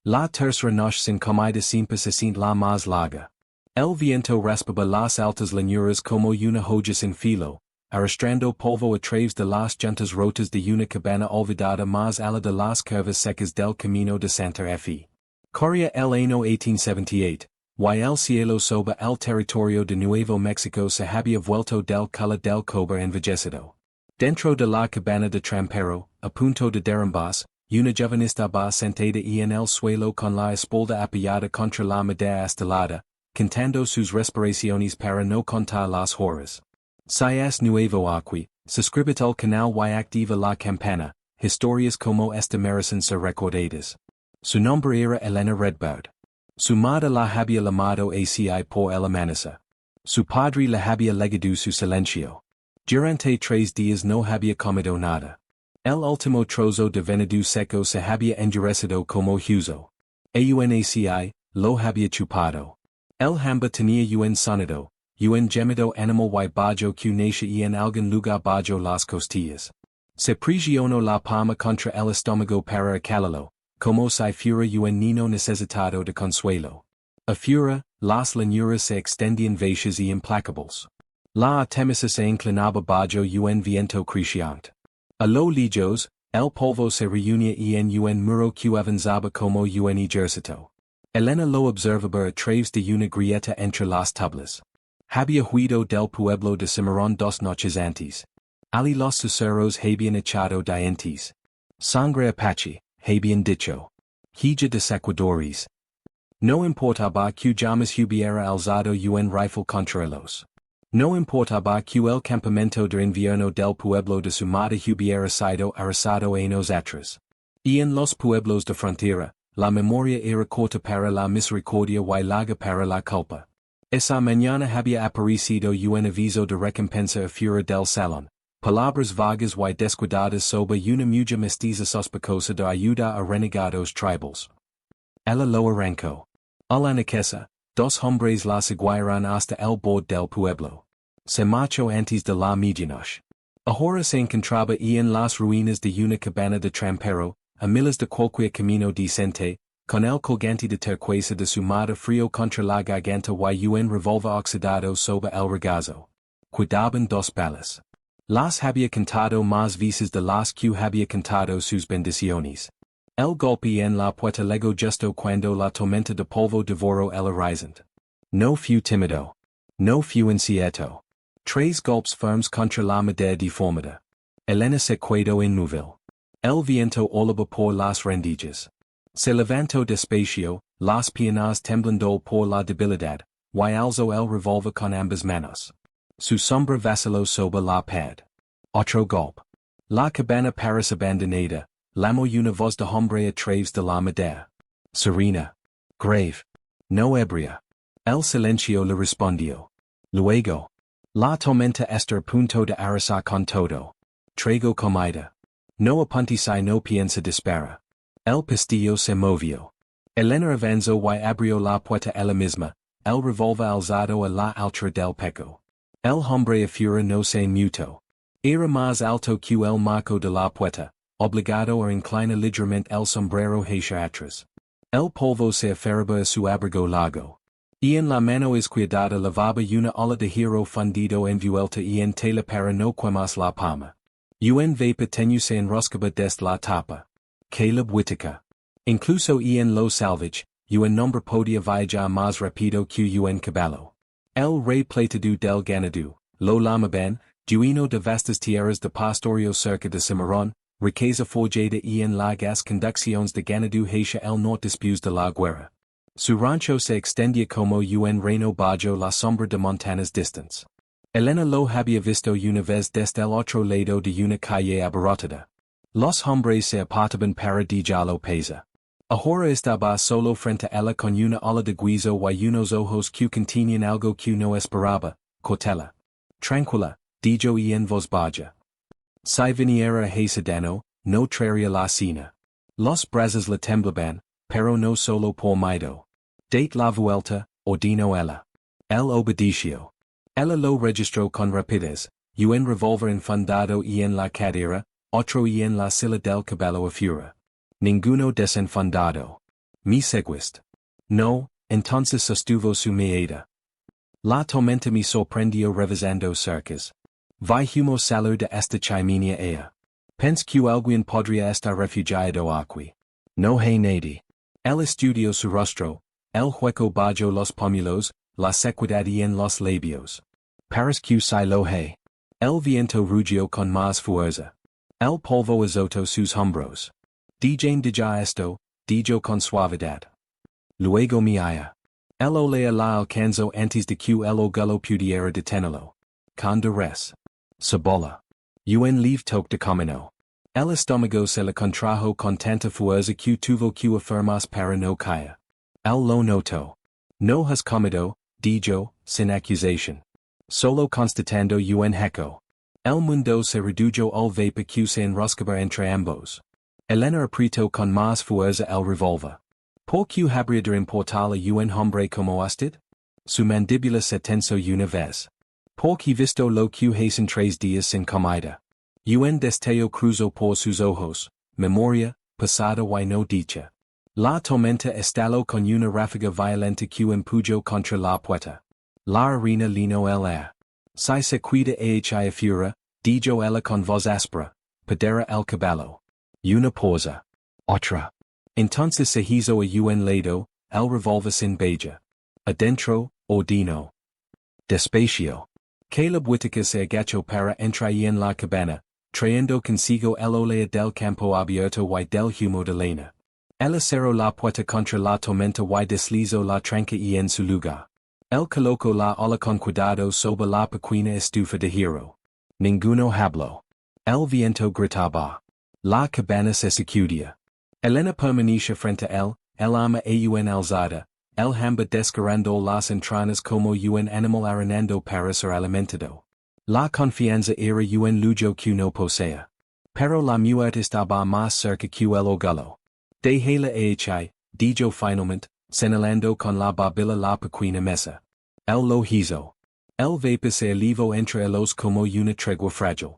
La tercera noche sin comida siempre se siente la más larga. El viento raspaba las altas llanuras como una joya sin filo, arrastrando polvo a través de las llantas rotas de una cabana olvidada más allá de las curvas secas del camino de Santa Fe. Corría el año 1878, y el cielo sobre el territorio de Nuevo México se había vuelto del color del cobre envejecido. Dentro de la cabana de trampero, a punto de derrumbarse, una joven estaba sentada en el suelo con la espalda apoyada contra la madera astelada, contando sus respiraciones para no contar las horas. Si es nuevo aquí, suscríbete al canal y activa la campana. Historias como esta merecen ser recordadas. Su nombre era Elena Redbird. Su madre la había llamado así por el amanecer. Su padre le había legado su silencio. Durante 3 días no había comido nada. El último trozo de venado seco se había endurecido como hueso. Aunci, lo había chupado. El hambre tenía un sonido, un gemido animal y bajo que nace en algún lugar bajo las costillas. Se prisionó la palma contra el estómago para acallarlo, como si fuera un niño necesitado de consuelo. Afuera, las llanuras se extendían vastas y implacables. La artemisa se inclinaba bajo un viento creciente. A lo lejos, el polvo se reunía en un muro que avanzaba como un ejército. Elena lo observaba a través de una grieta entre las tablas. Había huido del pueblo de Cimarrón 2 noches antes. Ali los susurros habían echado dientes. Sangre apache, habían dicho. Hija de secuadores. No importaba que jamás hubiera alzado un rifle contra ellos. No importaba que el campamento de invierno del pueblo de su madre hubiera sido arrasado años atrás. Y en los pueblos de frontera, la memoria era corta para la misericordia y larga para la culpa. Esa mañana había aparecido un aviso de recompensa afuera del salón, palabras vagas y descuidadas sobre una mujer mestiza sospechosa de ayuda a renegados tribals. Ella lo arrancó. Al anaquesa, 2 hombres la seguirán hasta el borde del pueblo. Se marchó antes de la medianoche. Ahora se encontraba en las ruinas de una cabana de trampero, a miles de cualquier camino decente, con el colgante de turquesa de su madre frío contra la garganta y un revólver oxidado sobre el regazo. Cuidaban 2 balas. Las había cantado más veces de las que había cantado sus bendiciones. El golpe en la puerta llegó justo cuando la tormenta de polvo devoró el horizonte. No fue tímido. No fue incierto. 3 golpes firmes contra la madera deformada. Elena se quedó inmóvil. El viento olaba por las rendillas. Se levantó despacio, las piernas temblando por la debilidad, y alzó el revólver con ambas manos. Su sombra vaciló sobre la pad. Otro golpe. La cabana parece abandonada, llamó una voz de hombre a través de la madera. Serena. Grave. No ebria. El silencio le respondió. Luego. La tormenta está a punto de arrasar con todo. Traigo comida. No apunte si no piensa dispara. El pestillo se movió. Elena avanzó y abrió la puerta ella misma, el revólver alzado a la altura del pecho. El hombre afuera no se mutó. Era más alto que el marco de la puerta, obligado a inclinar ligeramente el sombrero hacia atrás. El polvo se aferraba a su abrigo largo. Y en la mano izquierda lavaba una ola de hierro fundido envuelta en tela para no quemarse la palma. Un vapor tenue se enroscaba desde la tapa. Caleb Whittaker. Incluso en lo salvage, un nombre podía viajar más rápido que un caballo. El rey plateado del ganado, lo llamaban, dueño de vastas tierras de pastorio cerca de Cimarrón, riqueza forjada en largas conducciones de ganado hacia el norte después de la guerra. Su rancho se extendía como un reino bajo la sombra de montañas distantes. Elena lo había visto una vez desde el otro lado de una calle abarrotada. Los hombres se apartaban para dejarlo pasar. Ahora estaba solo frente a ella con una ola de guiso y unos ojos que contenían algo que no esperaba. Cortela. Tranquila, dijo en voz baja. Si viniera a Hasadano, no traería la cena. Los brazos le temblaban, pero no solo por miedo. Date la vuelta, ordenó ella. El obedeció. Ella lo registró con rapidez, un revólver enfundado en la cadera, otro en la silla del caballo afuera. Ninguno desenfundado. Me seguiste. No, entonces sostuvo su mirada. La tormenta me sorprendió revisando cercas. Vi humo salir de esta chimenea ea. Pense que alguien podría estar refugiado aquí. No hay nadie. El estudio su rostro, el hueco bajo los pómulos, la sequedad y en los labios. Paris que si lo hay. El viento rugió con más fuerza. El polvo azotó sus hombros. Dijeron ya esto, dijo con suavidad. Luego me halla. El olea la alcanzó antes de que el ogullo pudiera detenerlo. Con dureza. Cebolla. Un leave toque de camino. El estómago se le contrajo con tanta fuerza que tuvo que afirmarse para no caer. El lo notó. No has comido, dijo, sin acusación. Solo constatando un hecho. El mundo se redujo al vapor que se enroscaba entre ambos. Elena apretó con más fuerza el revólver. ¿Por qué habría de importarle un hombre como usted? Su mandíbula se tensó una vez. ¿Por qué visto lo que hacen 3 días sin comida? Un destello cruzó por sus ojos, memoria, pasada y no dicha. La tormenta estaló con una ráfaga violenta que empujó contra la puerta. La arena lino el air. Si se cuida a fura, dijo ella con voz áspera, pedera el caballo. Una pausa. Otra. Entonces se hizo a un lado, el revólver sin bella. Adentro, ordino. Despacio. Caleb Whittaker se agachó para entrar en la cabana, trayendo consigo el olea del campo abierto y del humo de leña. Él cerró la puerta contra la tormenta y deslizó la tranca en su lugar. Él colocó la ola con cuidado sobre la pequeña estufa de hierro. Ninguno habló. El viento gritaba. La cabana se sacudía. Elena permanecía frente a él, el alma aún alzada, el hambre descarando las entrañas como un animal arenando para ser alimentado. La confianza era un lujo que no posea. Pero la muerte estaba más cerca que el ogullo. Déjala ahí, dijo finalmente, señalando con la babila la pequeña mesa. El lo hizo. El vapor se elevó entre ellos como una tregua frágil.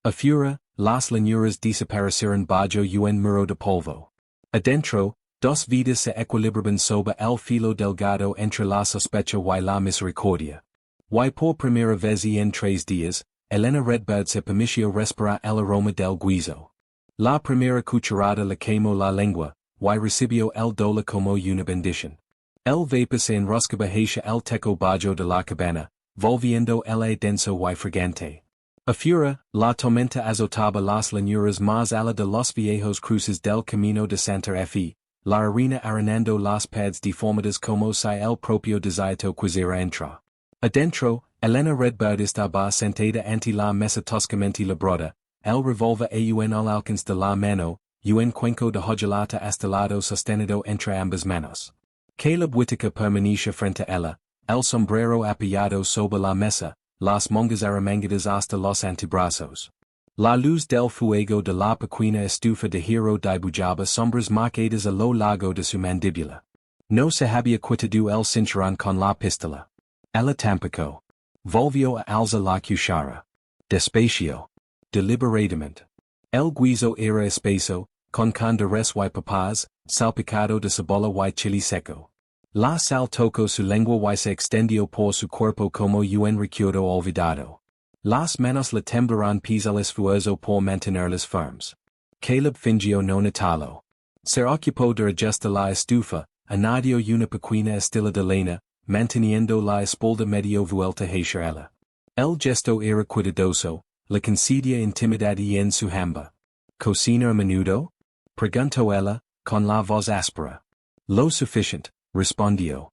A fura, las llanuras desaparecieron bajo un muro de polvo. Adentro, 2 vidas se equilibraban sobre el filo delgado entre la sospecha y la misericordia. Y por primera vez en 3 días, Elena Redbird se permitió respirar el aroma del guiso. La primera cucharada le quemó la lengua, y recibió el dolor como una bendición. El vapor se enroscaba hacia el techo bajo de la cabana, volviendo el aire denso y fragante. A fura, la tormenta azotaba las llanuras más allá de los viejos cruces del camino de Santa Fe, la arena arenando las pads deformadas como si el propio desierto quisiera entrar. Adentro, Elena Redbird estaba sentada ante la mesa toscamente labrada, el revólver aún al alcance de la mano, un cuenco de hojalata astelado sostenido entre ambas manos. Caleb Whittaker permanecía frente a ella, el sombrero apoyado sobre la mesa, las mangas arremangadas hasta los antebrazos. La luz del fuego de la pequeña estufa de hierro dibujaba sombras marcadas a lo largo de su mandíbula. No se había quitado el cinturón con la pistola. Ella tampoco. Volvió a alzar la cuchara. Despacio. Deliberadamente. El guiso era espeso, con candares y papas, salpicado de cebolla y chili seco. La sal tocó su lengua y se extendió por su cuerpo como un recuerdo olvidado. Las manos le temblaron pese al esfuerzo por mantenerlas firmes. Caleb fingió no notarlo. Se ocupó de ajustar la estufa, añadió una pequeña estilla de leña, manteniendo la espalda medio vuelta hacia ella. El gesto era cuidadoso, le concedía intimidad en su hambre. ¿Cocina a menudo? Preguntó ella, con la voz áspera. Lo suficiente, respondió.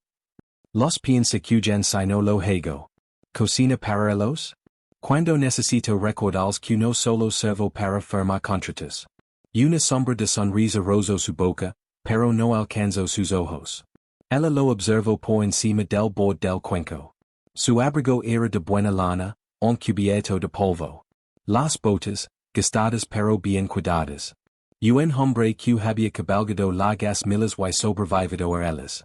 Los piensa si no lo hago. ¿Cocina para ellos? Cuando necesito recordarles que no solo servo para firmar contratos. Una sombra de sonrisa rozó su boca, pero no alcanzó sus ojos. Ella lo observó por encima del borde del cuenco. Su abrigo era de buena lana, cubierto de polvo. Las botas, gastadas pero bien cuidadas. Un hombre que había cabalgado largas millas y sobrevivido a ellas.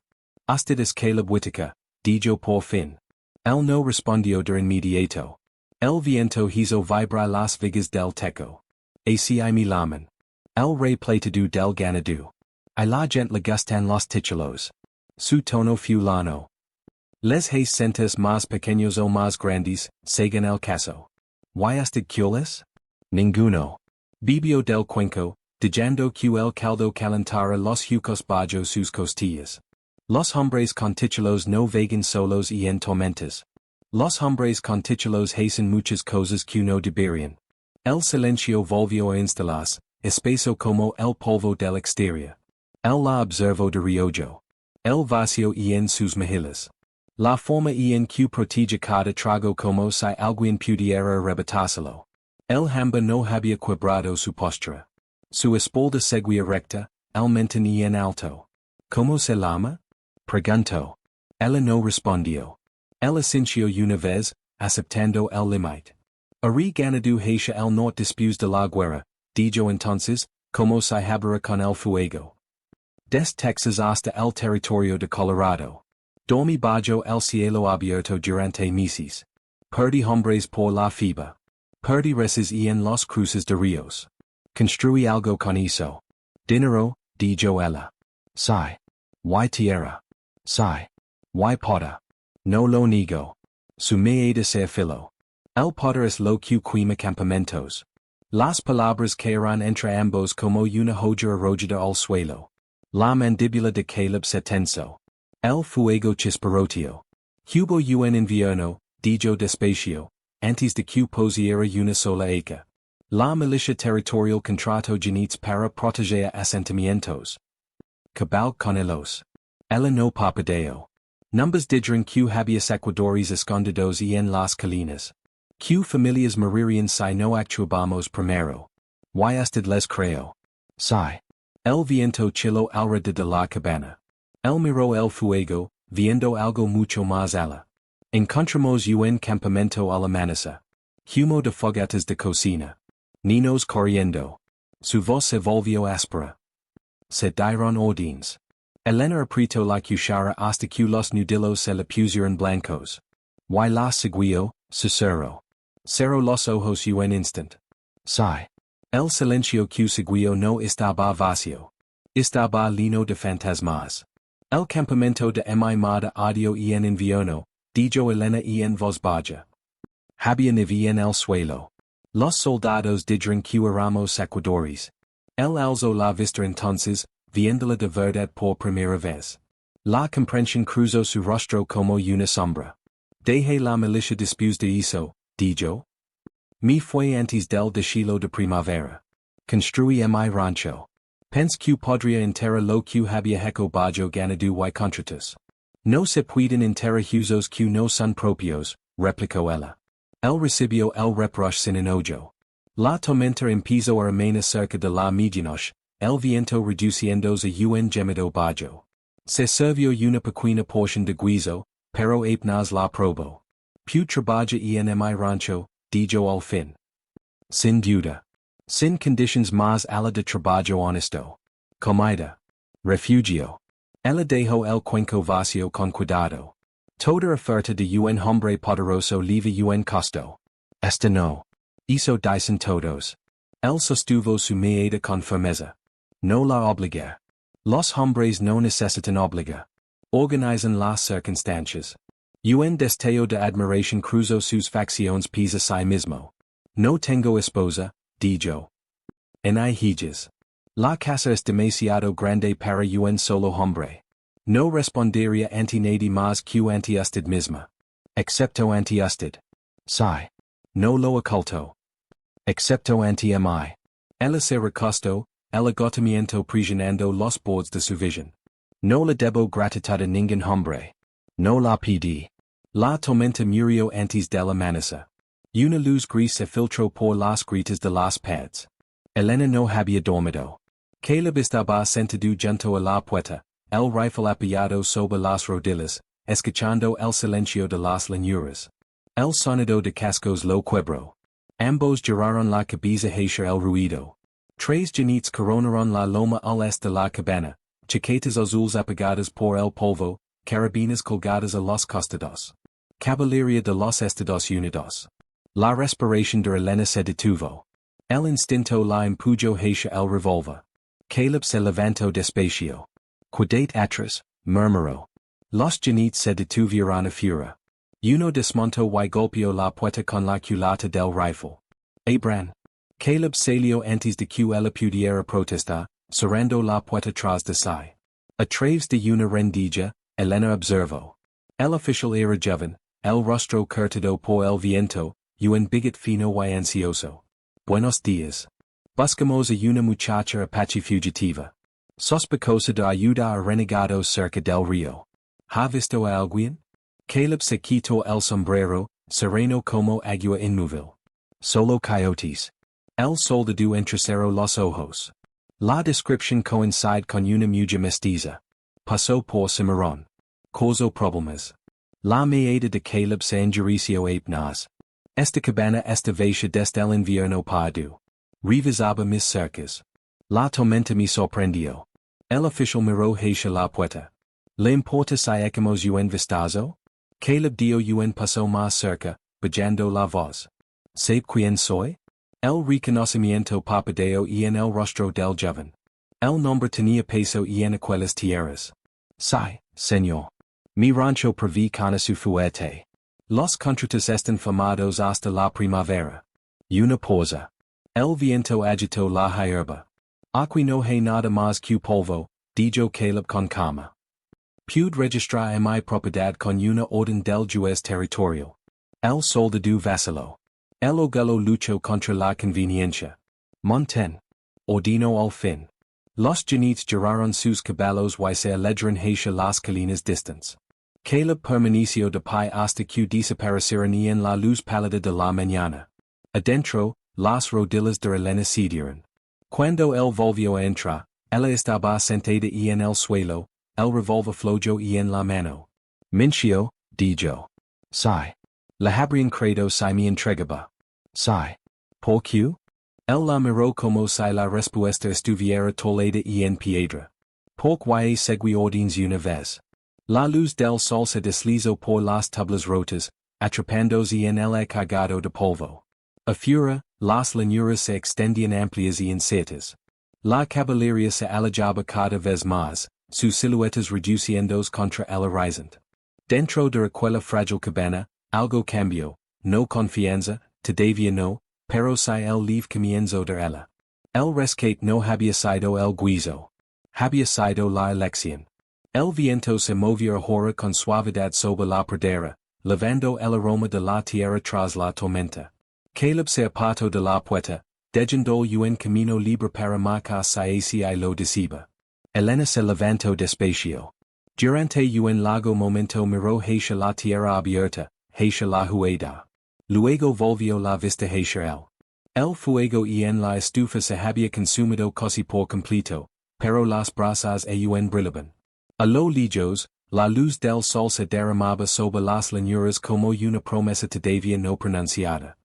Usted es Caleb Whittaker, dijo por fin. Él no respondió de inmediato. El viento hizo vibrar las vigas del techo. Así mi laman. El rey plateado del ganado. I la gente le gustan los títulos. Su tono fulano. Les hay centes más pequeños o más grandes, según el caso. ¿Y hasta cules? Ninguno. Bibio del cuenco, dejando que el caldo calentara los jucos bajo sus costillas. Los hombres con títulos no vagan solos y en tormentas. Los hombres con títulos hacen muchas cosas que no deberían. El silencio volvió a instalarse, espeso como el polvo del exterior. El la observo de reojo. El vacío y en sus mejillas. La forma y en que protege cada trago como si alguien pudiera arrebatárselo. El hambre no había quebrado su postura. Su espalda seguía recta, el mentón y en alto. ¿Cómo se llama? Preguntó. Ella no respondió. El asintió una vez, aceptando el límite. Haré ganado hacia el norte después de la guerra, dijo entonces, como si hablara con el fuego. Des Texas hasta el territorio de Colorado. Dormí bajo el cielo abierto durante meses. Perdí hombres por la FIBA. Perdí reses y en los cruces de ríos. Construí algo con eso. Dinero, dijo ella. Sí. Y tierra. Sí. Y poda. No lo niego. Su me he de ser filo. El poder es lo que quema campamentos. Las palabras caerán entre ambos como una joya arrojada al suelo. La mandíbula de Caleb se tensó. El fuego chisparoteo. Hubo en invierno, dijo despacio, antes de que pusiera una sola eca. La milicia territorial contrató genets para proteger asentamientos. Cabal con ellos. Ella no parpadeo. Numbers dijeron que había ecuadores escondidos y en las colinas. Que familias morirían si no actuábamos primero. Y hasta les creo. Sí. El viento chilló alrededor de la cabana. Él miró el fuego, viendo algo mucho más allá. Encontramos un campamento al amanecer. Humo de fogatas de cocina. Niños corriendo. Su voz se volvió áspera. Se dieron órdenes. Elena apretó la cuchara hasta que los nudillos se le pusieron blancos. Y la siguió, susurró. Cerró los ojos un instant. Sí. El silencio que siguió no estaba vacío. Estaba lleno de fantasmas. El campamento de mi madre audio y en invierno, dijo Elena y en voz baja. Había nieve en el suelo. Los soldados dijeron que éramos ecuadores. Él alzó la vista entonces, viéndola de verdad por primera vez. La comprensión cruzó su rostro como una sombra. Dejé la milicia después de eso, dijo. Me fue antes del desfile de primavera. Construí mi rancho. Pense que podría enterrar lo que había hecho bajo ganado y contratos. No se pueden enterrar usos que no son propios, replicó ella. Él recibió el reproche sin enojo. La tormenta empezó a remainar cerca de la medianoche, el viento reduciéndose un gemido bajo. Se sirvió una pequeña porción de guiso, pero apenas la probó. Pu trabaja y en mi rancho, dijo al fin. Sin duda. Sin conditions más allá de trabajo honesto. Comida. Refugio. Ella dejó el cuenco vacío con cuidado. Toda oferta de un hombre poderoso leva un costo. Esta no. Eso dicen todos. Él sostuvo su mirada con firmeza. No la obliga. Los hombres no necesitan obligar. Organizan las circunstancias. Un destello de admiración cruzó sus facciones pese a sí mismo. No tengo esposa, dijo. En hay hijas. La casa es demasiado grande para un solo hombre. No respondería ante nadie más que ante usted misma. Excepto ante usted. Sí. No lo oculto. Excepto ante mí. Ella se recostó, el agotamiento presionando los bordes de su visión. No le debo gratitud a ningún hombre. No la pedí. La tormenta murió antes del amanecer. Una luz gris se filtró por las grietas de las paredes. Elena no había dormido. Caleb estaba sentado junto a la puerta, el rifle apoyado sobre las rodillas, escuchando el silencio de las llanuras. El sonido de cascos lo quebró. Ambos giraron la cabeza hacia el ruido. Tres genets coronaron la loma al este de la cabana, chaquetas azules apagadas por el polvo, carabinas colgadas a los costados. Caballería de los Estados Unidos. La respiración de Elena se detuvo. El instinto la empujó hacia el revólver. Caleb se levantó despacio. Quidate atrás, murmuró. Los genites se detuvieron a fura. Uno desmontó y golpeó la puerta con la culata del rifle. Abran. Caleb salió antes de que ella pudiera protestar, cerrando la puerta tras de sí. A través de una rendija, Elena observó. El oficial era joven, el rostro curtido por el viento, y un bigot fino y ansioso. Buenos días. Buscamos a una muchacha apache fugitiva. Sospechosa de ayuda a renegados cerca del río. ¿Ha visto a alguien? Caleb se quitó el sombrero, sereno como agua inmóvil. Solo coyotes. El soldado entrecerró los ojos. La descripción coincide con una mujer mestiza. Pasó por Cimarrón. Causó problemas. La mayoría de Caleb se endureció apenas. Esta cabana estaba desde el invierno pasado. Revisaba mis cercas. La tormenta me sorprendió. El oficial miró hacia la puerta. ¿Le importa si echamos un vistazo? Caleb dio un paso más cerca, bajando la voz. ¿Sabe quién soy? El reconocimiento parpadeo en el rostro del joven. El nombre tenía peso en aquellas tierras. Sí, señor. Mi rancho prevé con su fuerte. Los contratos están formados hasta la primavera. Una pausa. El viento agitó la hierba. Aquí no hay nada más que polvo, dijo Caleb con calma. Pude registrar a mi propiedad con una orden del juez territorio. El soldado vaciló. El ogullo luchó contra la conveniencia. Monten. Ordinó al fin. Los genites giraron sus caballos y se alejaron hacia las colinas distantes. Caleb permaneció de pie hasta que desaparecieron en la luz pálida de la mañana. Adentro, las rodillas de Elena cedieron. Cuando él volvió a entrar, ella estaba sentada en el suelo, el revólver flojó en la mano. Mincio, dijo. Sí. La habrían creído si me entregaba. Sí. ¿Por qué? Él la miró como si la respuesta estuviera tolada en piedra. Porque seguí órdenes una vez. La luz del sol se deslizó por las tablas rotas, atrapándose en el cargado de polvo. Afuera, las llanuras se extendían amplias y inciertas. La caballería se alejaba cada vez más, sus siluetas reduciéndose contra el horizonte. Dentro de aquella frágil cabana, algo cambió, no confianza, todavía no, pero si el lieve comienzo de ella. El rescate no había sido el guiso. Había sido la elección. El viento se movió ahora con suavidad sobre la pradera, levando el aroma de la tierra tras la tormenta. Caleb se apartó de la puerta, dejando un camino libre para marcar si lo deceba. Elena se levantó despacio. Durante un largo momento miró hacia la tierra abierta, hacia la hueda. Luego volvió la vista hacia él. El fuego en la estufa se había consumido casi por completo, pero las brasas aún brillaban. A lo lejos, la luz del sol se derramaba sobre las llanuras como una promesa todavía no pronunciada.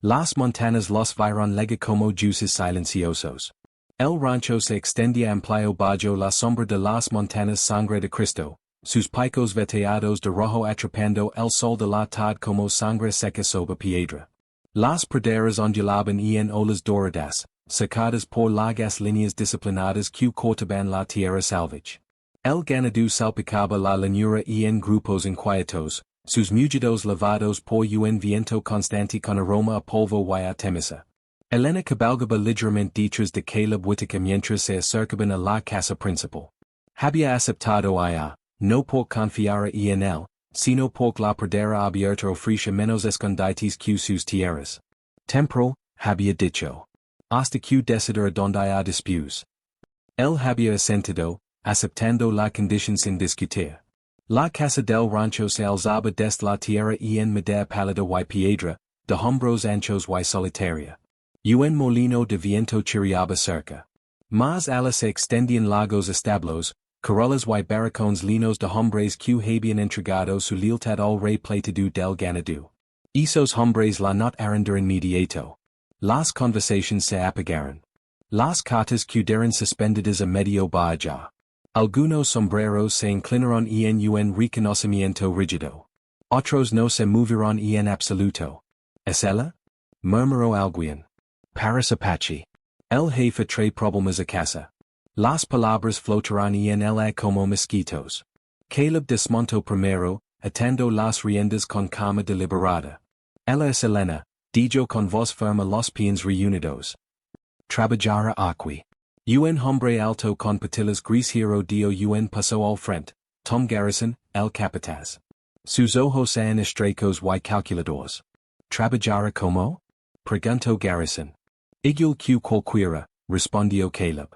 Las montañas los vieron lega como juices silenciosos. El rancho se extendía amplio bajo la sombra de las montañas sangre de Cristo, sus picos veteados de rojo atrapando el sol de la tarde como sangre seca sobre piedra. Las praderas ondulaban en olas doradas, secadas por largas líneas disciplinadas que cortaban la tierra salvaje. El ganado salpicaba la llanura en grupos inquietos, sus mugidos lavados por un viento constante con aroma a polvo y a temisa. Elena cabalgaba ligeramente detrás de Caleb Whittaker mientras se acercaban a la casa principal. Había aceptado ella, no por confiar en él, sino porque la pradera abierta ofrecía menos escondites que sus tierras. Temporal, había dicho. Hasta que decidir donde hay disputas. Él había asentido, aceptando la condición sin discutir. La casa del rancho se alzaba desde la tierra en madera pálida y piedra, de hombros anchos y solitaria. Un molino de viento chirriaba cerca. Más allá se extendían largos establos, corrales y barracones llenos de hombres que habían entregado su lealtad al rey plateado del ganado. Esos hombres la notaron de inmediato. Las conversaciones se apagaron. Las cartas quedaron suspendidas a medio bahía. Algunos sombreros se inclinaron en un reconocimiento rígido. Otros no se movieron en absoluto. ¿Es ella? Murmuró alguien. Paris Apache. El jefe trae problemas a casa. Las palabras flotarán en el aire como mosquitos. Caleb desmontó primero, atando las riendas con calma deliberada. Ella es Elena, dijo con voz firme los pies reunidos. Trabajará aquí. Un hombre alto con patillas gris giro dio un paso al frente, Tom Garrison, el capataz. Sus ojos eran estrechos y calculadores. ¿Trabajará como? Preguntó Garrison. Igual que cualquiera, respondió Caleb.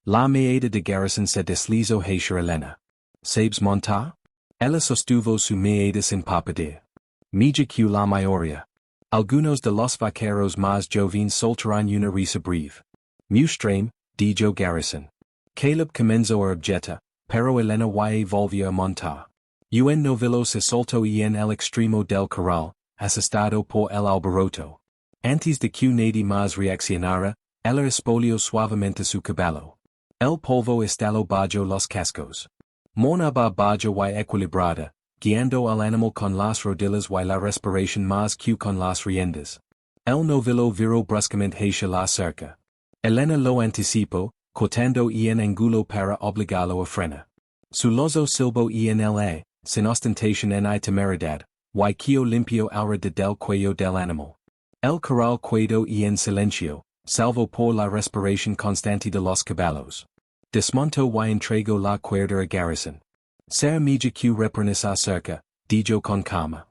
La mirada de Garrison se deslizó hacia Elena. ¿Sabes montar? Ella sostuvo su mirada sin parpadear. Mija que la mayoría. Algunos de los vaqueros más jóvenes soltarán una risa breve. Mustrame, dijo Garrison. Caleb comenzó a objetar, pero Elena y volvió a montar. Un novillo se soltó en el extremo del corral, asustado por el alboroto. Antes de que nadie más reaccionara, ella espolió suavemente su caballo. El polvo estaló bajo los cascos. Monaba bajo y equilibrada, guiando al animal con las rodillas y la respiración más que con las riendas. El novillo viró bruscamente hacia la cerca. Elena lo anticipó, cortando en angulo para obligarlo a frenar. Su lozo silbó en el aire, sin ostentación ni temeridad, y que limpió al del cuello del animal. El corral quedó en silencio, salvo por la respiración constante de los caballos. Desmontó y entregó la cuerda a Garrison. Será milla que repones acerca, dijo con calma.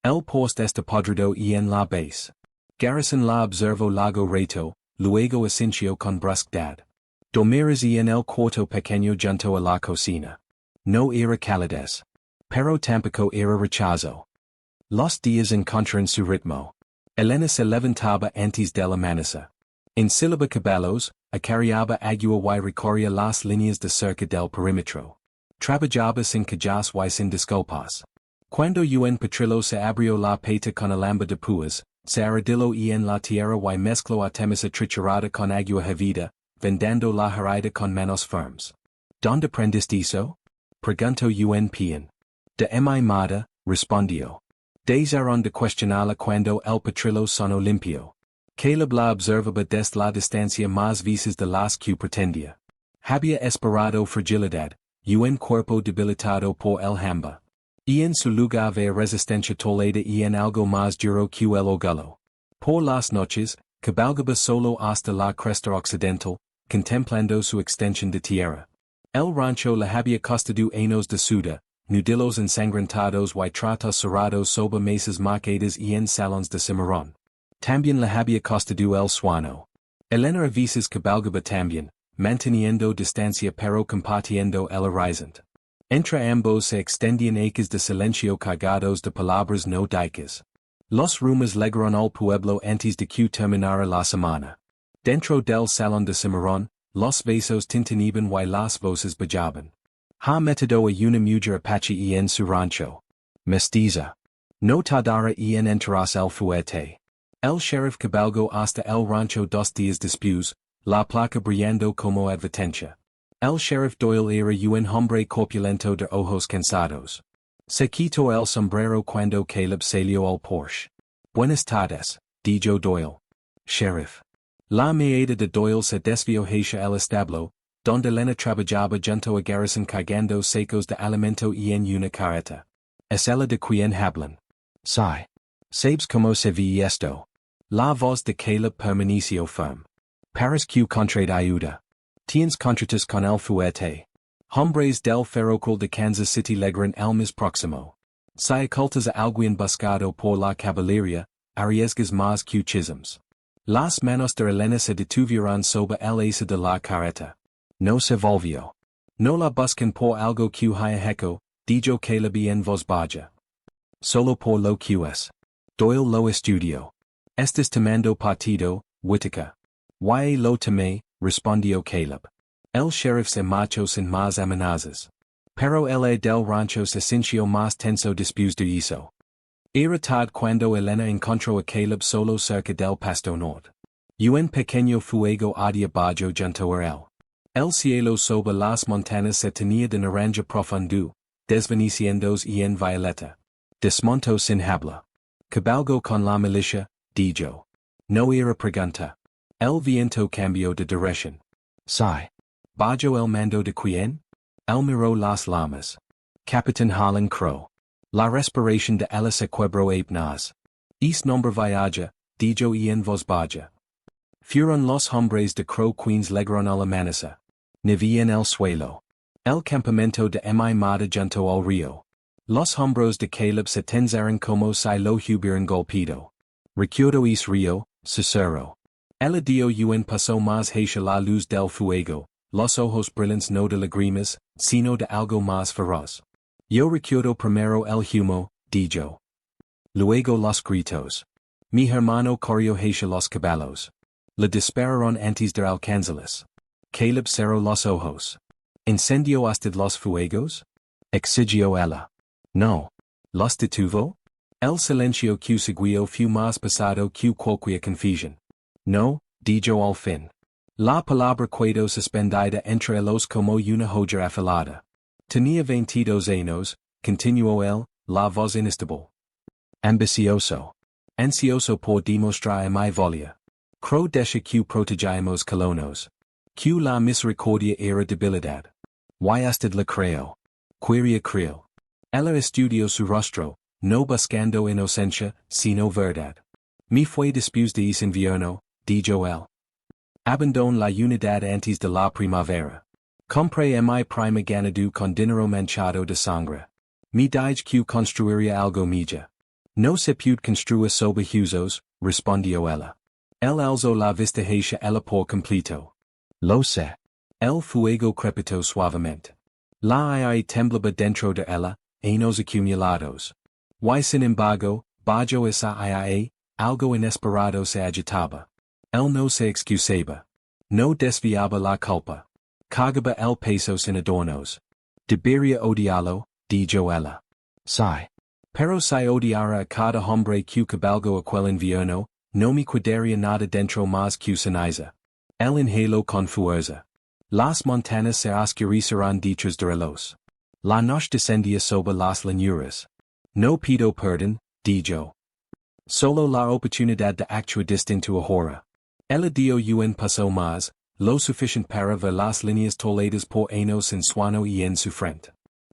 El post está podrido en la base. Garrison la observó largo rato, luego asintió con brusquedad. Dormiras en el cuarto pequeño junto a la cocina. No era calidez. Pero tampoco era rechazo. Los días encontraron su ritmo. Elena se levantaba antes del amanecer. Ensilaba caballos, acarreaba agua y recorría las líneas de cerca del perímetro. Trabajaba sin quejas y sin disculpas. Cuando un potrillo se abrió la peta con alambre de púas, se arrodilló en la tierra y mezcló artemisa triturada con agua hervida, vendando la herida con manos firmes. ¿Dónde aprendiste eso? Preguntó un peón. De mi madre, respondió. Dejaron de cuestionarla cuando el potrillo sonó limpio. Caleb la observaba desde la distancia más veces de las que pretendía. Había esperado fragilidad, un cuerpo debilitado por el hambre. En su lugar había resistencia tolerada en algo más duro que el orgullo. Por las noches, cabalgaba solo hasta la cresta occidental, contemplando su extensión de tierra. El rancho le había costado años de suda, nudillos ensangrentados y tratos cerrados sobre mesas marcadas en salones de cimarrón. También le había costado el sueño. Elena a veces cabalgaba también, manteniendo distancia pero compartiendo el horizonte. Entre ambos se extendían acres de silencio cargados de palabras no dichas. Los rumores llegaron al pueblo antes de que terminara la semana. Dentro del salón de cimarrón, los besos tintineaban y las voces bajaban. Ha metido a una mujer apache en su rancho. Mestiza. No tardará en enterarse el fuerte. El sheriff cabalgó hasta el rancho 2 días después, la placa brillando como advertencia. El sheriff Doyle era un hombre corpulento de ojos cansados. Se quitó el sombrero cuando Caleb salió al porche. Buenas tardes, dijo Doyle. Sheriff. La mirada de Doyle se desvió hacia el establo, donde Elena trabajaba junto a Garrison cargando sacos de alimento en una carreta. Es ella de quien hablan. Sí. ¿Sabes cómo se ve esto? La voz de Caleb permaneció firme. Paris que contrat ayuda. Tienes contratos con el fuerte. Hombres del ferrocarril de Kansas City llegaron el mes próximo. Si ocultas a alguien buscado por la caballería, arriesgas más que chismes. Las manos de Elena se detuvieron sobre el asa de la carreta. No se volvió. No la buscan por algo que haya hecho, dijo Caleb en voz baja. Solo por lo que es. Doyle lo estudió. Estás tomando partido, Whitaker. Y lo tomé, respondió Caleb. El sheriff se marchó sin más amenazas. Pero el del rancho se sintió más tenso después de eso. Era tarde cuando Elena encontró a Caleb solo cerca del pasto norte. Un pequeño fuego ardía bajo junto a él. El cielo sobre las montañas se tenía de naranja profundo, desvaneciéndose en violeta. Desmontó sin habla. Cabalgó con la milicia, dijo. No era pregunta. El viento cambió de dirección. Sí. Bajo el mando de quien? El miró las llamas. Capitán Harlan Crow. La respiración de ella se quebró apenas. Es nombre viaja, dijo y en voz baja. Fueron los hombres de Crow Queens legraron al amanecer. Ni en el suelo. El campamento de mi madre junto al río. Los hombros de Caleb se tenzaron como si lo hubieran golpeado. Recuerdo es río, susurro. El dio un paso más hacia la luz del fuego, los ojos brillantes no de lágrimas, sino de algo más feroz. Yo recuerdo primero el humo, dijo. Luego los gritos. Mi hermano corrió hacia los caballos. Le dispararon antes de alcanzarles. Caleb cerró los ojos. ¿Incendió usted los fuegos? Exigió ella. No. ¿Los detuvo? El silencio que seguió fue más pesado que cualquier confusión. No, dijo al fin. La palabra quedó suspendida entre ellos como una hoja afilada. Tenía 22 años, continuó él, la voz inestable. Ambicioso. Ansioso por demostrar mi valía. Crow desha que protegíamos colonos. Que la misericordia era debilidad. Y usted le creo. Quería creo. Ella estudió su rostro, no buscando inocencia, sino verdad. Me fue después de ese invierno, dijo él. Abandon la unidad antes de la primavera. Compré mi prima ganado con dinero manchado de sangre. Me dije que construiría algo milla. No se puede construir sobre huesos, respondió ella. Él alzó la vista hacia ella por completo. Lo sé. El fuego crepitó suavemente. La aire temblaba dentro de ella, años acumulados. Y sin embargo, bajo esa aire, algo inesperado se agitaba. Él no se excusaba. No desviaba la culpa. Cargaba el peso sin adornos. Debería odiarlo, dijo ella. Sí. Pero si odiara a cada hombre que cabalgó aquel invierno, no me quedaría nada dentro más que ceniza. El inhaló con fuerza. Las montañas se oscurecerán detrás de ellos. La noche descendía sobre las llanuras. No pido perdón, dijo. Solo la oportunidad de actuar distinto ahora. El dio un paso más, lo suficiente para ver las líneas toladas por años en suano y en su frente.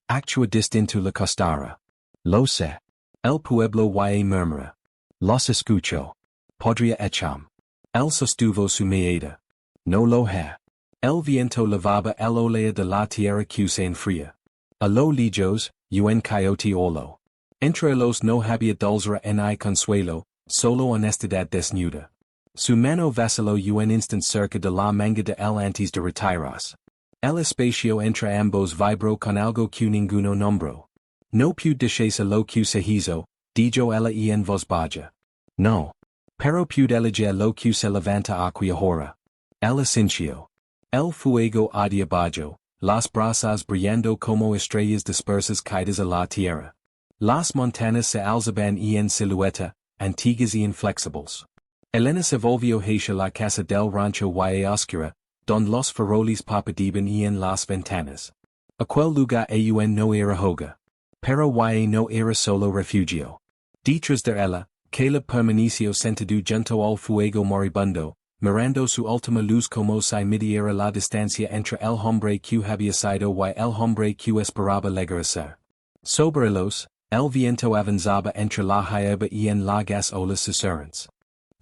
Actuar distinto le costara. Lo sé. El pueblo y murmura. Los escucho. Podría echam. El sostuvo su mirada. No lo ha. El viento lavaba el olea de la tierra que se enfría. A lo lejos, un coyote olo. Entre los no había dulzura ni consuelo, solo honestidad desnuda. Su mano vaciló un instant cerca de la manga de él antes de retirarse. El espacio entre ambos vibró con algo que ninguno nombró. No pude decirse lo que se hizo, dijo ella y en voz baja. No. Pero pude elegir lo que se levanta aquí ahora. El asincio. El fuego ardía bajo, las brasas brillando como estrellas dispersas caídas a la tierra. Las montañas se alzaban en silueta, antiguas y inflexibles. Elena se volvió hacia la casa del rancho y oscura, donde los faroles parpadeaban en las ventanas. Aquel lugar aún no era hogar. Pero y no era solo refugio. Detrás de ella, Caleb permaneció sentado junto al fuego moribundo, mirando su última luz como si midiera la distancia entre el hombre que había sido y el hombre que esperaba llegar. Sobre ellos, el viento avanzaba entre la hierba y en las olas susurrantes.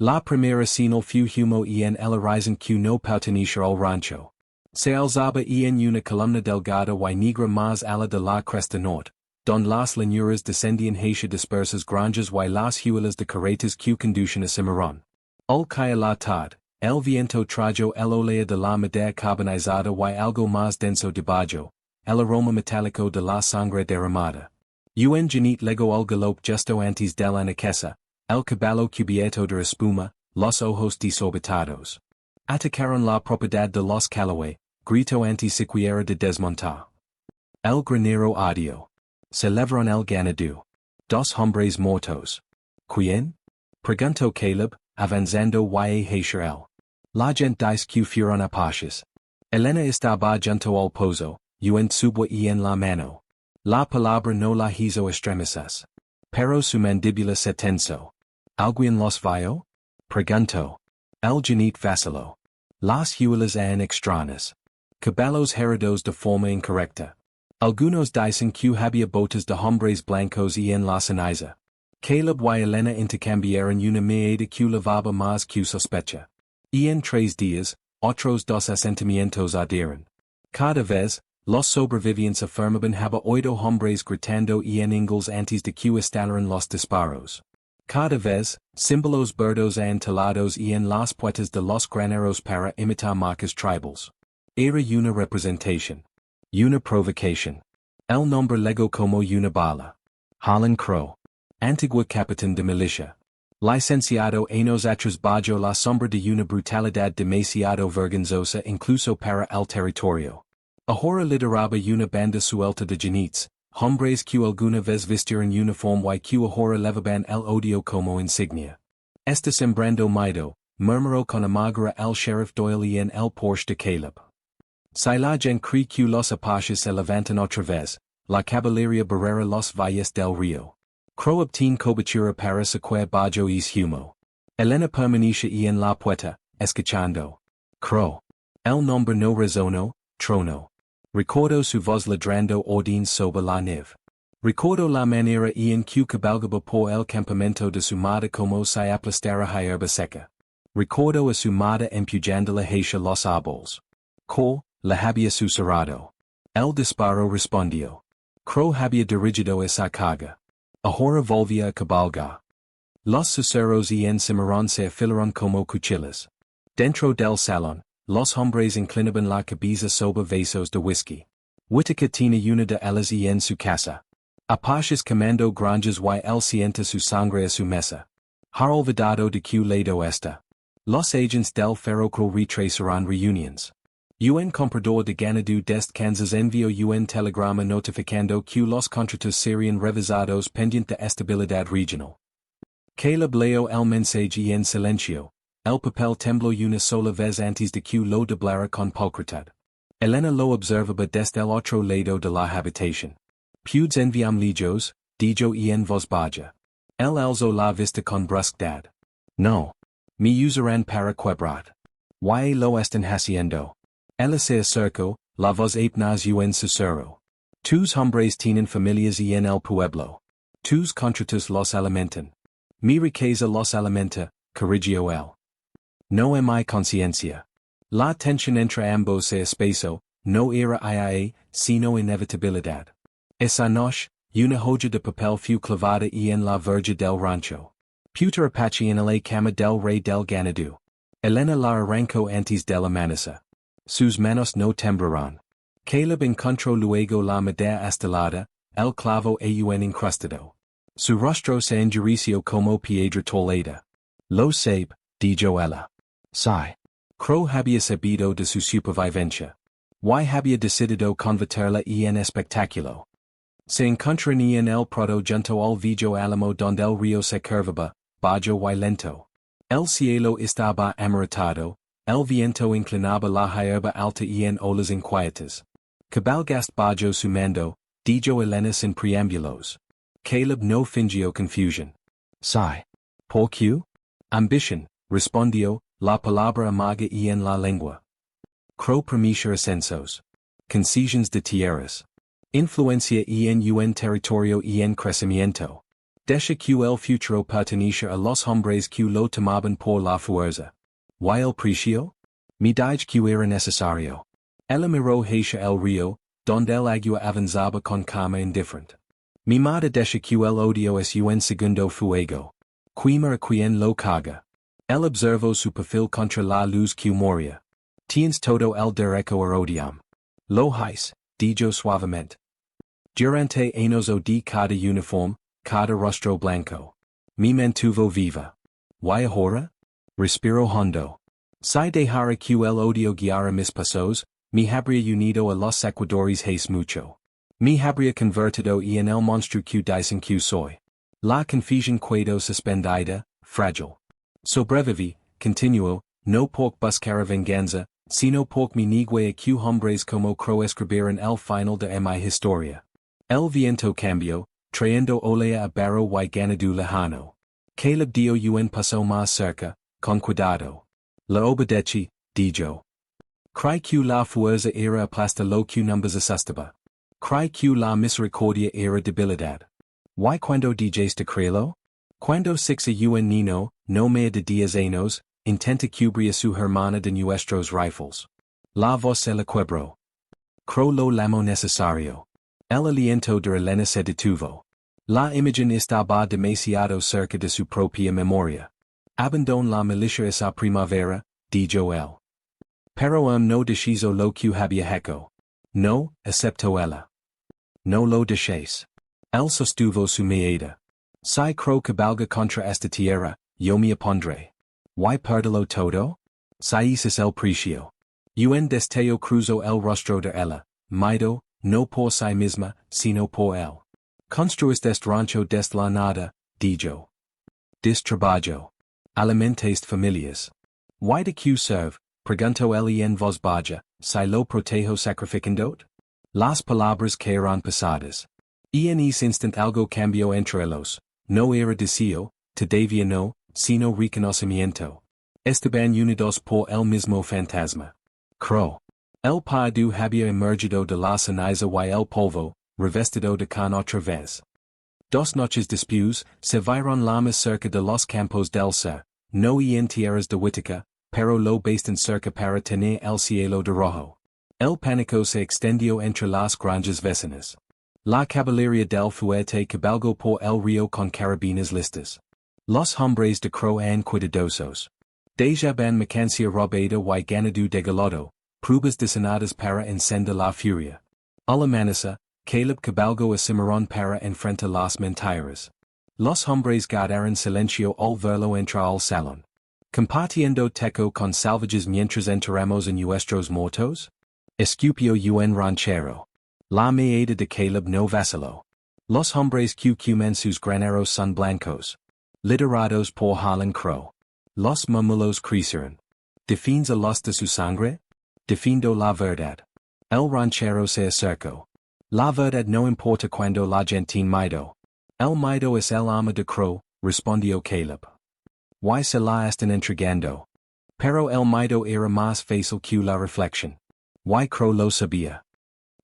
La primera señal fue humo y en el horizon que no pertenecía al rancho. Se alzaba en una columna delgada y negra más ala de la cresta norte, donde las llanuras descendían hacia dispersas granjas y las huilas de carretas que conducen a Cimarrón. Al caer la tarde, el viento trajo el olea de la madera carbonizada y algo más denso debajo, el aroma metálico de la sangre derramada. Un janit legó al galope justo antes del anaquesa, el caballo cubierto de espuma, los ojos desorbitados. Atacaron la propiedad de los Callaway, grito antes siquiera de desmontar. El granero ardió. Celebraron el ganado. Dos hombres muertos. ¿Quién? Preguntó Caleb, avanzando y hacia él. La gente dice que fueron apaches. Elena estaba junto al pozo, un tubo y en la mano. La palabra no la hizo estremecer. Pero su mandíbula se tensó. ¿Alguien los vio? Preguntó. El janit vaciló. Las huilas eran extrañas. Caballos heridos de forma incorrecta. Algunos dicen que había botas de hombres blancos y en la ceniza. Caleb y Elena intercambiaron una mirada que lavaba más que sospecha. Y en 3 días, otros 2 asentamientos ardieron. Cada vez, los sobrevivientes afirmaban haber oído hombres gritando y en ingles antes de que estallaran los disparos. Cada vez, símbolos verdes entelados y en las puertas de los graneros para imitar marcas tribals. Era una representación. Una provocación. El nombre legó como una bala. Harlan Crow. Antiguo capitán de milicia. Licenciado en nosotros bajo la sombra de una brutalidad demasiado vergonzosa incluso para el territorio. Ahora lideraba una banda suelta de jinetes, hombres que alguna vez vistieron uniforme y que ahora levaban el odio como insignia. Está sembrando miedo, murmuró con amargura el sheriff Doyle y en el Porsche de Caleb. Si la gente cree que los apaches se levantan otra vez, la caballería barrera los valles del río. Crow obtiene cobertura para sequer bajo es humo. Elena permanece y en la puerta, escuchando. Crow. El nombre no resonó, trono. Recuerdo su voz ladrando orden sobre la nieve. Recuerdo la manera en que cabalgaba por el campamento de su madre como si aplastara hierba seca. Recuerdo a su madre empujándola hacia los árboles. La había susurrado. El disparo respondió. Crow había dirigido esa carga. Ahora volvía a cabalgar. Los susurros y en cimarrón se afilaron como cuchillas. Dentro del salón, los hombres inclinaban la cabeza sobre vasos de whisky. Whitaker tiene una de ellas y en su casa. Apaches quemando granjas y él sienta su sangre a su mesa. Har olvidado de que lado está. Los agents del ferrocarril retrasarán reuniones. UN comprador de ganado dest Kansas envió UN telegrama notificando que los contratos serían revisados pendiente de estabilidad regional. Caleb leyó el mensaje en silencio. El papel tembló una sola vez antes de que lo doblara con pulcritud. Elena lo observaba desde el otro lado de la habitación. Pudes enviam lejos, dijo en voz baja. El alzó la vista con brusquedad. No. Me usarán para quebrar. Y lo están haciendo. Ella se acercó, la voz apenas en susurro. Tus hombres tienen familias y en el pueblo. Tus contratos los alimentan. Mi riqueza los alimenta, corrigió él. No en mi conciencia. La tensión entre ambos se espesó, no era IA, sino inevitabilidad. Esa noche, una joya de papel fue clavada y en la verja del rancho. Puter Apache en la cama del rey del ganado. Elena la arrancó antes del amanecer. Sus manos no temblarán. Caleb encontró luego la madera astelada, el clavo aún incrustado. Su rostro se endureció como piedra tolada. Lo sabe, dijo ella. Sí. Crow había sabido de su supervivencia. Y había decidido convertirla en espectáculo. Se encontraría en el prado junto al viejo álamo donde el río se curvaba, bajo y lento. El cielo estaba amaretado. El viento inclinaba la hierba alta y en olas inquietas. Cabalgaste bajo su mando, dijo Elena sin preámbulos. Caleb no fingió confusión. Sí. ¿Por qué? Ambition, respondió, la palabra amaga y en la lengua. Crow permiso ascensos. Concesiones de tierras. Influencia en un territorio y en crecimiento. Deja que el futuro pertenece a los hombres que lo tomaban por la fuerza. ¿Y el precio? Mi dije que era necesario. Ella miró hacia el río, donde el agua avanzaba con calma indiferente. Mi madre deja que el odio es un segundo fuego. Quima a quien lo caga. Él observó su perfil contra la luz que moría. Tienes todo el derecho a odiam. Lo hais, dijo suavemente. Durante años odi cada uniforme, cada rostro blanco. Me mantuvo viva. ¿Y ahora? Respiro hondo. Si dejara que el odio guiara mis pasos, me habría unido a los ecuadores hace mucho. Me habría convertido en el monstruo que dicen que soy. La confusión quedó suspendida, frágil. Sobreviví, continuó, no por buscar venganza, sino por mi nigue a que hombres como Crow escribieran el final de mi historia. El viento cambió, trayendo olea a barro y ganado lejano. Caleb dio un paso más cerca, con cuidado. La obedecí, dijo. Cry que la fuerza era aplasta lo que numbers asustaba. Cry que la misericordia era debilidad. Why cuando DJs de creerlo? Cuando sixa un nino, no me de días años, intenta cubrir su hermana de nuestros rifles. La voz se la quebró. Cro lo lamo necesario. El aliento de Elena se detuvo. La imagen estaba demasiado cerca de su propia memoria. Abandon la milicia esa primavera, dijo él. Pero no deciso lo que había hecho. No, excepto ella. No lo dejes. Él sostuvo su mirada. Si creo que valga contra esta tierra, yo me opondré. Why perderlo todo? Si ese es el precio. Un destello cruzó el rostro de ella, miedo, no por sí misma, sino por él. Construiste este rancho des la nada, dijo. Dis trabajo. Alimentes familias. Why de que serve? Preguntó él en voz baja, si lo protejo sacrificandot? Las palabras que eran pasadas. En ese instant algo cambió entre ellos, no era deseo, todavía no, sino reconocimiento. Estaban unidos por el mismo fantasma. Crow. El paidu había emergido de la ceniza y el polvo, revestido de can otra vez. 2 noches después, se vieron lamas cerca de los campos del ser, no en tierras de Whitaker, pero lo bastan cerca para tener el cielo de rojo. El pánico se extendió entre las granjas vecinas. La caballería del fuerte cabalgó por el río con carabinas listas. Los hombres de Crow eran cuidadosos. Dejaban mercancía robada y ganado degolado, pruebas diseñadas para encender la furia. Al amanecer, Caleb cabalgó a Cimarrón para enfrentar las mentiras. Los hombres guardaron silencio al verlo entrar al salón. Compartiendo teco con salvajes mientras enterramos a nuestros muertos? Escupió un ranchero. La mirada de Caleb no vaciló. Los hombres que queman sus graneros son blancos. Liderados por Harlan Crow. Los murmulos crecieron. ¿Defiendes a los de su sangre? Defiendo la verdad. El ranchero se acercó. La verdad no importa cuando la gente miedo. El miedo es el alma de Crow, respondió Caleb. Why se la están entregando? Pero el miedo era más fácil que la reflexión. Why Crow lo sabía.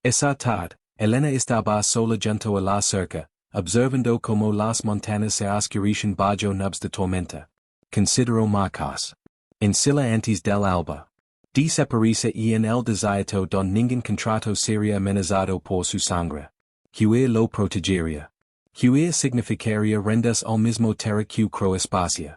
Esa tarde, Elena estaba sola junto a la cerca, observando como las montañas se oscurecen bajo nubes de tormenta. Consideró marcas. En sila antes del alba. Desaparece en el desierto don ningún contrato sería amenazado por su sangre. Que lo protegería. Que significaría rendas al mismo terra que Crow espacia.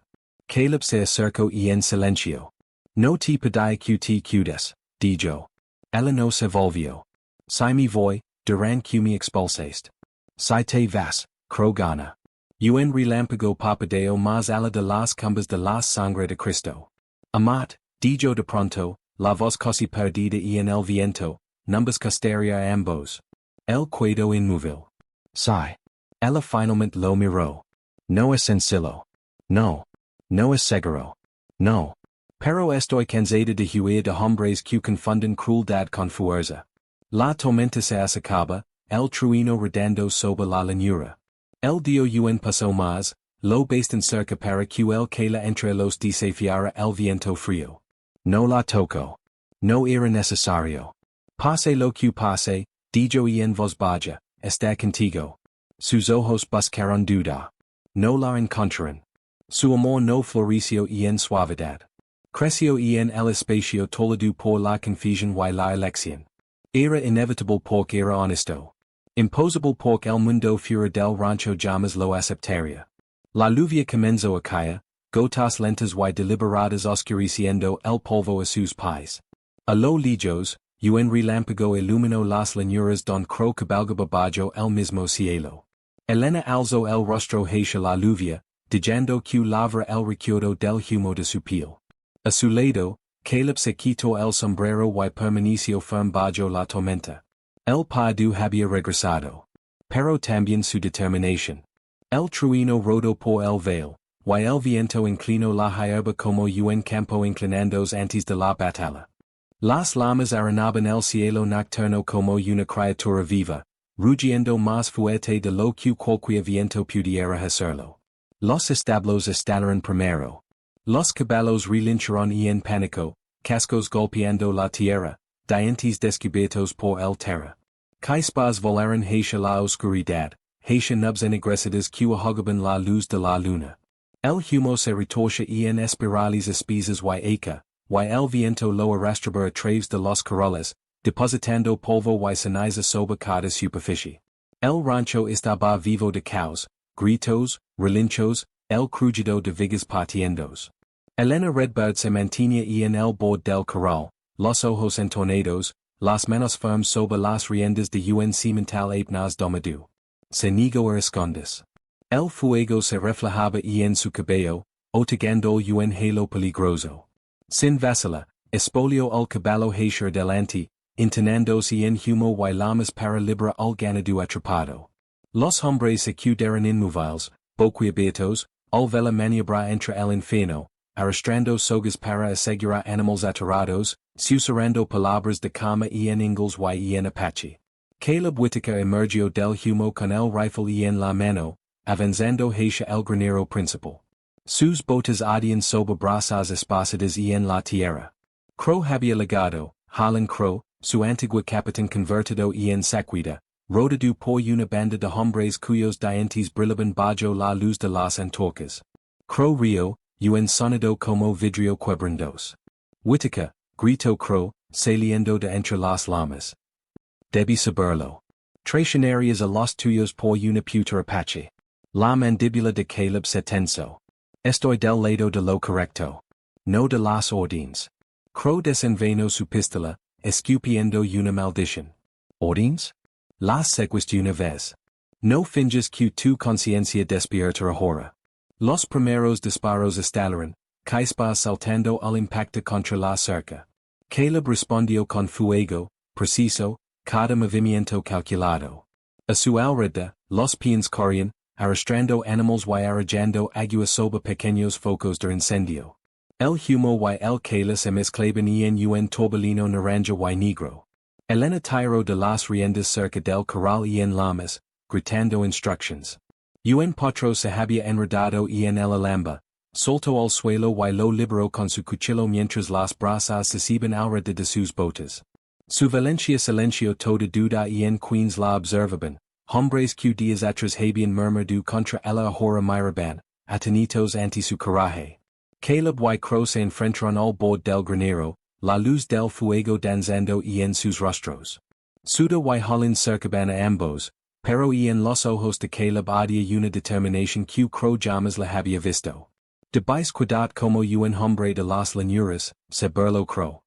Caleb se acercó en silencio. No te pedí que te cuides, dijo. Ella no se volvió. Si me voy, durante que me expulsaste. Si te vas, Crow gana. Un relámpago parpadeo más ala de las cumbres de la sangre de Cristo. Amat, dijo de pronto, la voz casi perdida en el viento, numbers costaria a ambos. El quedó inmóvil. Si. Ella finalmente lo miró. No es sencillo. No. No es seguro. No. Pero estoy cansada de huir de hombres que confunden crueldad con fuerza. La tormenta se acaba, el trueno redando sobre la llanura. El dio un paso más, lo bastan cerca para que el que la entre los desafiara el viento frío. No la tocó. No era necesario. Pase lo que pase, dijo en voz baja, está contigo. Sus ojos buscaron duda. No la encontraron. Su amor no floreció en suavidad. Creció en el espacio toledo por la confusión y la elección. Era inevitable porque era honesto. Imposable porque el mundo fuera del rancho jamás lo aceptaría. La lluvia comenzó a caer, gotas lentas y deliberadas oscureciendo el polvo a sus pies. A lo lejos, un relámpago iluminó las llanuras don Crow cabalgaba bajo el mismo cielo. Elena alzó el rostro hacia la lluvia, dejando que lavra el recuerdo del humo de su piel. A su lado, Caleb se quitó el sombrero y permaneció firme bajo la tormenta. El paidu había regresado. Pero también su determinación. El trueno rodó por el veil, y el viento inclinó la hierba como un campo inclinándose antes de la batalla. Las llamas arrenaban el cielo nocturno como una criatura viva, rugiendo más fuerte de lo que cualquier viento pudiera hacerlo. Los establos estallaron primero. Los caballos relincharon en pánico, cascos golpeando la tierra, dientes descubiertos por el terra. Caispas volaron hacia la oscuridad, hacia nubes ennegrecidas que ahogaban la luz de la luna. El humo se retorce en espirales espesas y eca, y el viento lo arrastraba a través de los corrales, depositando polvo y ceniza sobre cada superficie. El rancho estaba vivo de caos, gritos, relinchos, el crujido de vigas partiendos. Elena Redbird se mantenía en el borde del corral, los ojos entornados, las manos firmes sobre las riendas de un cimental apenas domado. Se negó a escondes. El fuego se reflejaba en su cabello, otorgando un halo peligroso. Sin vacilar, espolió el caballo hacia adelante, intonándose en humo y llamas para librar al ganado atrapado. Los hombres se quedaron inmóviles, boquiabiertos, al ver la maniobra entre el infierno, arrastrando sogas para asegurar animales aterrados, susurrando palabras de calma en inglés y en apache. Caleb Whittaker emergió del humo con el rifle en la mano, avanzando hacia el granero principal. Sus botas ardían sobre brasas esparcidas en la tierra. Crow había legado, Harlan Crow, su antiguo capitán convertido en sequida, rodeado por una banda de hombres cuyos dientes brillaban bajo la luz de las antorchas. Crow río, un sonido como vidrio quebrandos. Whittaker, gritó Crow, saliendo de entre las llamas. Debí saberlo. Traicionarías a los tuyos por una puta apache. La mandíbula de Caleb se tensó. Estoy del lado de lo correcto. No de las órdenes. Crow desenvainó su pistola, escupiendo una maldición. ¿Órdenes? Las seguiste una vez. No finges que tu conciencia despierta ahora. Los primeros disparos estallaron, caispas saltando al impacto contra la cerca. Caleb respondió con fuego, preciso, cada movimiento calculado. A su alrededor, los peones corrían, arrastrando animales y arrojando agua sobre pequeños focos de incendio. El humo y el calor se mezclaban en un torbellino naranja y negro. Elena tiró de las riendas cerca del corral en llamas, gritando instructions. Un potro se había enredado en el alambre, soltó al suelo y lo liberó con su cuchillo mientras las brasas se iban alrededor de sus botas. Su valencia silencio toda duda en queens la observaban, hombres que días atrás habían murmurado contra ella ahora miraban, atenitos ante su coraje. Caleb y Crow se enfrentaron al borde del granero, la luz del fuego danzando en sus rostros. Suda y Holland cercaban a ambos, pero en los ojos de Caleb ardía una determinación que Crow jamás la había visto. Debéis cuidar como un hombre de las llanuras, se burló Crow.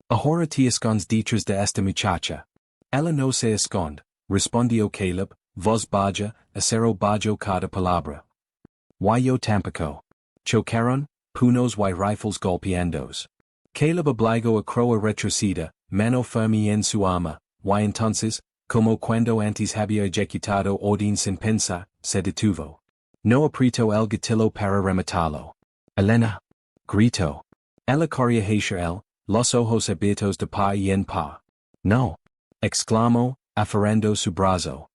Ahora te escondes detrás de esta muchacha. Ella no se esconde, respondió Caleb, voz baja, acero bajo cada palabra. Y yo tampoco. Chocaron, puños y rifles golpeandos. Caleb obligó a Crow a retroceder, mano firme en su arma, y entonces, como cuando antes había ejecutado orden sin pensar, se detuvo. No apretó el gatillo para rematarlo. Elena. Gritó. Ella corría hacia él, los ojos abiertos de par en par. No. Exclamó, aferrando su brazo.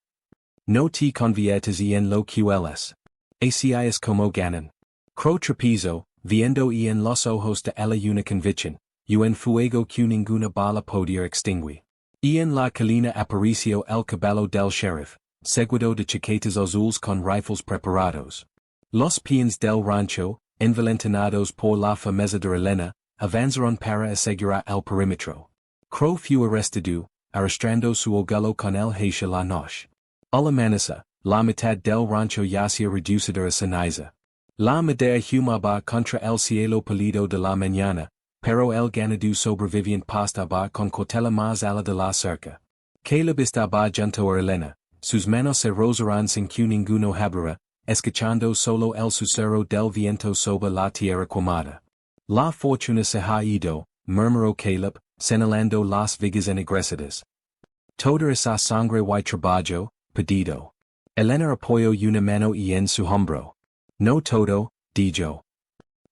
No te conviertas en lo que eres. Así es como ganan. Crow trapezó, viendo en los ojos de ella una convicción, un fuego que ninguna bala podía extinguir. En la colina apareció el caballo del sheriff, seguido de chaquetas azules con rifles preparados. Los peones del rancho, envalentonados por la firmeza de Elena, avanzaron para asegurar el perímetro. Crow fue arrestado, arrastrando su ogalo con él hacia la noche. Al amanecer, la mitad del rancho yacía reducida a ceniza. La madera humaba contra el cielo pálido de la mañana, pero el ganado sobreviviente pastaba con cautela más ala de la cerca. Caleb estaba junto a Elena, sus manos se rozaron sin que ninguno hablara, escuchando solo el susurro del viento sobre la tierra quemada. La fortuna se ha ido, murmuró Caleb, señalando las vigas ennegrecidas. Toda esa sangre y trabajo, perdido. Elena apoyó una mano en su hombro. No todo, dijo.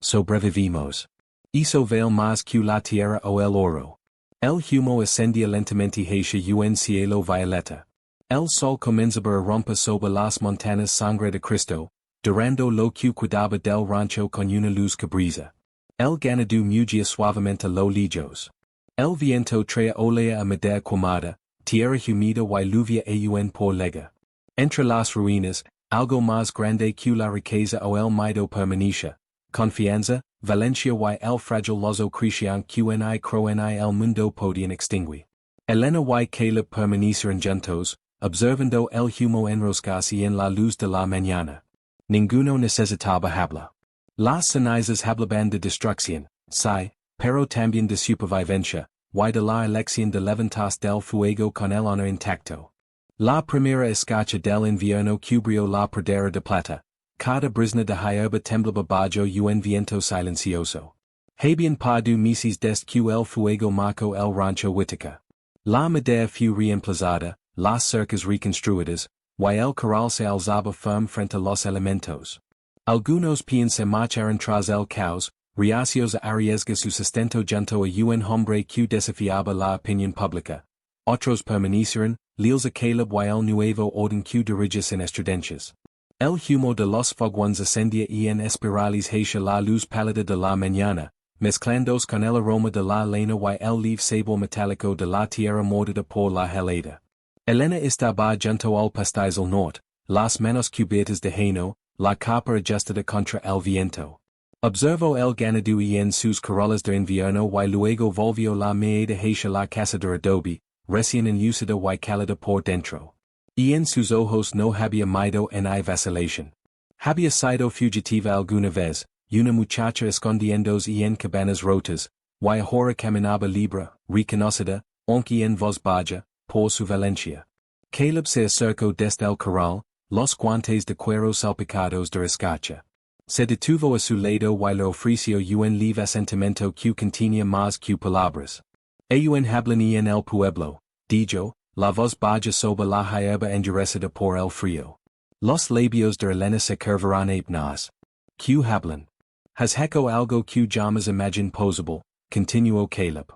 Sobrevivimos. Hizo ver más que la tierra o el oro. El humo ascendía lentamente hacia un cielo violeta. El sol comenzaba a romper sobre las montañas sangre de Cristo, durando lo que cuidaba del rancho con una luz que brilla. El ganado mugia suavemente lo lejos. El viento trae olea a medea quemada, tierra humida y lluvia aun por lega. Entre las ruinas, algo más grande que la riqueza o el miedo permanecia, confianza, Valencia y el fragile lozo crecian qni croeni el mundo podían extinguir. Elena y Caleb permanecieron juntos, observando el humo enroscarse en la luz de la mañana. Ninguno necesitaba hablar. Las cenizas hablaban de destrucción, sí, pero también de supervivencia, y de la elección de levantarse del fuego con el honor intacto. La primera escarcha del invierno cubrió la pradera de plata. Cada brisna de hierba temblaba bajo un viento silencioso. Habían pasado meses desde que el fuego marcó el rancho Whitaker. La madera fue reemplazada, las cercas reconstruidas, y el corral se alzaba firme frente a los elementos. Algunos peones se marcharon tras el caos, reacios a arriesgar su sustento junto a un hombre que desafiaba la opinión pública. Otros permanecieron, leales a Caleb y el nuevo orden que dirigía sin estridencias. El humo de los fogones ascendía en espirales hacia la luz pálida de la mañana, mezclándose con el aroma de la leña y el leve sabor metálico de la tierra mordida por la helada. Elena estaba junto al pastizal norte, las manos cubiertas de heno, la capa ajustada contra el viento. Observó el ganado en sus corrales de invierno y luego volvió la mirada hacia la casa de adobe, recién enlucida y cálida por dentro. Y en sus ojos no había miedo ni vacilación. Había sido fugitiva alguna vez, una muchacha escondiéndose en cabanas rotas, y ahora caminaba libre, reconocida, aunque en voz baja, por su valencia. Caleb se acercó desde el corral, los guantes de cuero salpicados de escarcha. Se detuvo a su lado y le ofreció un leve asentimiento que contenía más que palabras. Aún hablan en el pueblo, dijo, la voz baja sobre la hierba endurecida por el frío. Los labios de Elena se curvaron apenas. Que hablan. Has hecho algo que jamás imagine posible, continuó Caleb.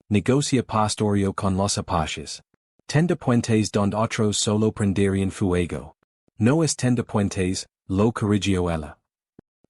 Negocia pastorio con los apaches. Tenda puentes donde otros solo prenderían fuego. No es tenda puentes, lo corrigió ella.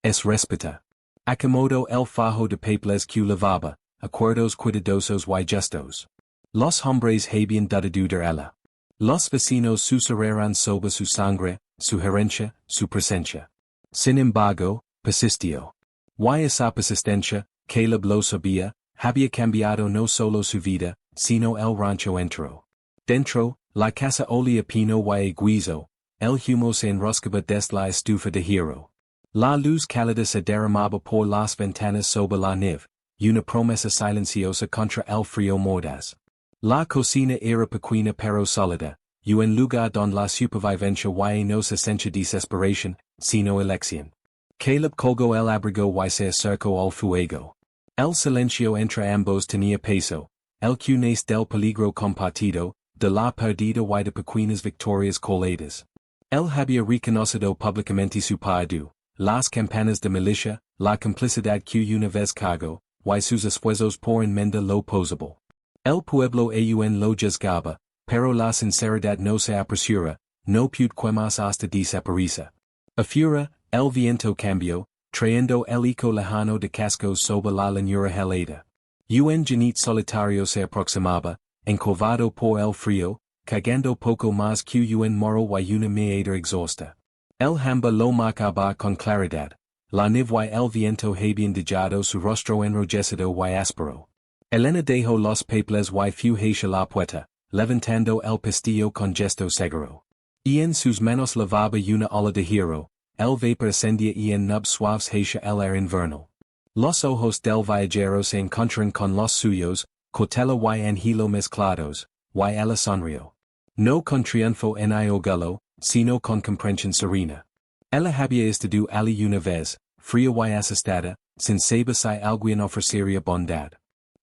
Es respeta. Acomodo el fajo de papeles que lavaba, acuerdos cuidadosos y justos. Los hombres habían dudado de ella. Los vecinos susurraron sobre su sangre, su herencia, su presencia. Sin embargo, persistió. Y esa persistencia, Caleb lo sabía, había cambiado no solo su vida, sino el rancho entero. Dentro, la casa olía pino y guiso, el humo se enroscaba desde la estufa de hierro. La luz cálida se derramaba por las ventanas sobre la nieve, una promesa silenciosa contra el frío mordaz. La cocina era pequeña pero sólida, un lugar donde la supervivencia y no se sencha desesperación, sino elección. Caleb colgó el abrigo y se acercó al fuego. El silencio entre ambos tenía peso, el que nace del peligro compartido, de la perdida y de pequeñas victorias coladas. Él había reconocido públicamente su pardue, las campanas de milicia, la complicidad que una vez cargó, y sus esfuerzos por enmendar lo posible. El pueblo aún lo juzgaba, pero la sinceridad no se apresura, no pudo más hasta desaparecer. Afuera, el viento cambió, trayendo el eco lejano de cascos sobre la llanura helada. Un janit solitario se aproximaba, encovado por el frío, cagando poco más que un moro y una mirada exhausta. El hambre lo marcaba con claridad, la nieve y el viento habían dejado su rostro enrojecido y áspero. Elena dejó los papeles y fue hacia la puerta, levantando el pestillo con gesto seguro. Y en sus manos lavaba una ola de hierro, el vapor ascendía en nubes suaves hacia el aire invernal. Los ojos del viajero se encontraron con los suyos, cautela y anhelo mezclados, y ella sonrió. No con triunfo ni orgullo, sino con comprensión serena. Ella había estado allí una vez, fría y asustada, sin saber si alguien ofrecería bondad.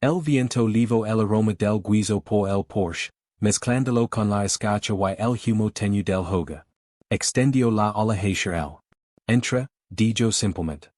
El viento llevó el aroma del guiso por el porche, mezclándolo con la escarcha y el humo tenue del hogar. Extendió la ola hacia él. Entra, dijo simplemente.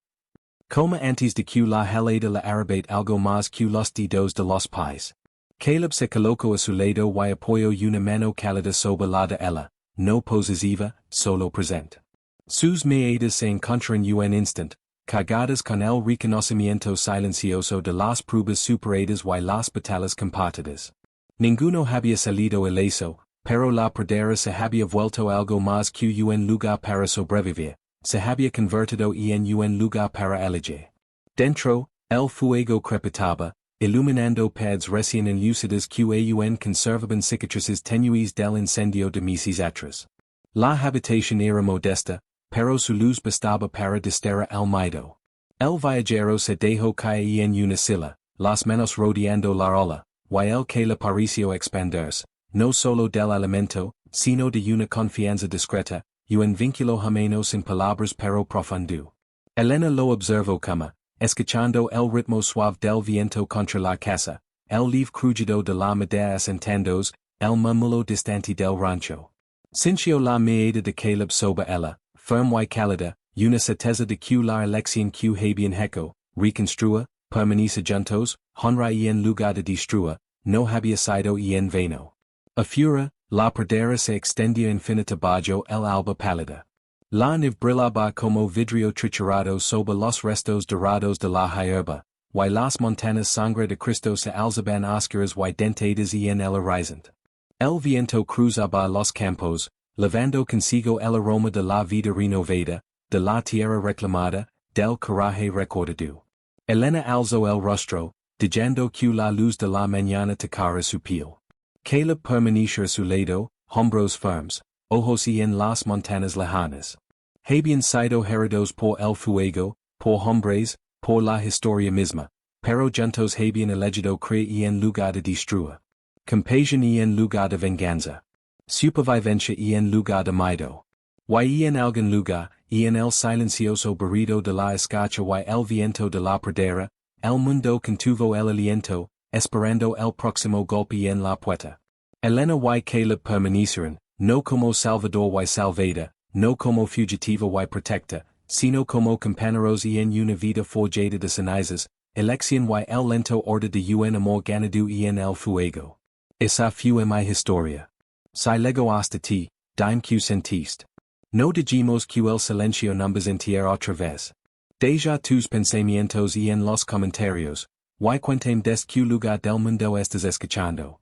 Como antes de que la helada le arrebate algo más que los dedos de los pies. Caleb se colocó a su lado y apoyó una mano cálida sobre la de ella, no posesiva, solo presente. Sus miradas se encontraron un instant, cargadas con el reconocimiento silencioso de las pruebas superadas y las batallas compartidas. Ninguno había salido ileso, pero la pradera se había vuelto algo más que un lugar para sobrevivir, se había convertido en un lugar para elegir. Dentro, el fuego crepitaba, iluminando pads recién enlucidas que aún conservaban cicatrices tenues del incendio de meses atrás. La habitación era modesta, pero su luz bastaba para distraer al miedo. El viajero se dejó caer en una silla, las manos rodeando la ola, y el que le pareció expandirse, no solo del alimento, sino de una confianza discreta, y un vínculo ameno sin palabras pero profundo. Elena lo observó como, escuchando el ritmo suave del viento contra la casa, el leve crujido de la madera asentándose, el murmullo distante del rancho. Sintió la mirada de Caleb sobre ella, firme y cálida, una certeza de que la elección que habían hecho, reconstrua, permanece juntos, honra en lugar de destrua, no había sido en vano. Afuera, la pradera se extendía infinita bajo el alba pálida. La nieve brillaba como vidrio triturado sobre los restos dorados de la hierba, y las montañas sangre de Cristo se alzaban oscuras y dentadas en el horizonte. El viento cruzaba los campos, llevando consigo el aroma de la vida renovada, de la tierra reclamada, del coraje recordado. Elena alzó el rostro, diciendo que la luz de la mañana tocara su piel. Caleb permaneció a su lado, hombros firmes, ojos en las montañas lejanas. Habían sido heridos por el fuego, por hombres, por la historia misma, pero juntos habían elegido creer en lugar de destruir. Compasión en lugar de venganza. Supervivencia en lugar de miedo. Y en algún lugar, en el silencioso barrido de la escarcha y el viento de la pradera, el mundo contuvo el aliento, esperando el próximo golpe en la puerta. Elena y Caleb permanecieron, no como salvador y salvada, no como fugitiva y protecta, sino como compañeros en una vida forjada de cenizas, elección y el lento orden de un amor ganado en el fuego. Esa fue mi historia. Si llegó hasta ti, dime que sentiste. No dijimos que el silencio nos entierra otra vez. Deja tus pensamientos en los comentarios, y cuéntame des que lugar del mundo estás escuchando.